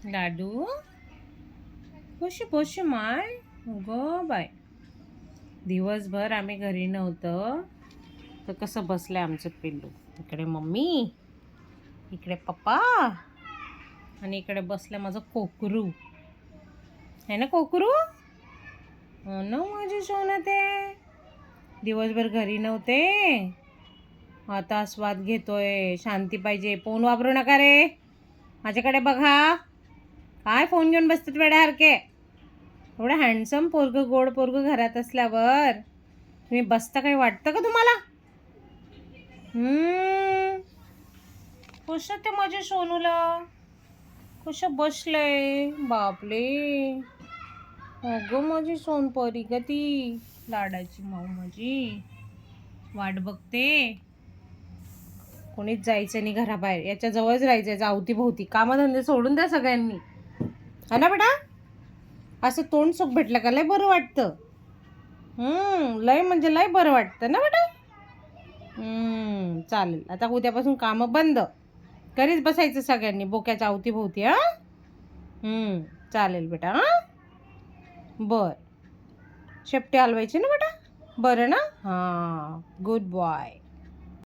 लाडू बस बस माय ग बाय. दिवसभर आम्ही घरी नव्हतं तर कसं बसलंय आमचं पिल्लू. इकडे मम्मी, इकडे पप्पा आणि इकडे बसलं माझं कोकरू. आहे ना कोकरू? हो ना माझे सोनं. ते दिवसभर घरी नव्हते, आता स्वाद घेतोय. शांती पाहिजे. फोन वापरू नका रे. माझ्याकडे बघा. काय फोन घेऊन बसतात वेड्यासारखे. एवढं हँडसम पोरगं, गोड पोरगं घरात असल्यावर तुम्ही बसता, काही वाटतं का तुम्हाला? कसं ते माझ्या सोनूला कसं बसलंय. बापले, अगं माझी सोनपरी का ती, लाडाची माऊ माझी. वाट बघते. कोणीच जायचं नाही घराबाहेर, याच्या जवळच राहायचं. अवतीभोवती कामधंदे सोडून द्या सगळ्यांनी. हा ना बेटा? असं तोंड सुख भेटलं का लय बरं वाटतं. लय म्हणजे लय बरं वाटतं ना बेटा. चालेल, आता उद्यापासून कामं बंद. घरीच बसायचं सगळ्यांनी बोक्याच्या अवतीभोवती. चालेल बेटा. बर, शेपटी हलवायची ना बेटा. बरं ना? हां, गुड बॉय.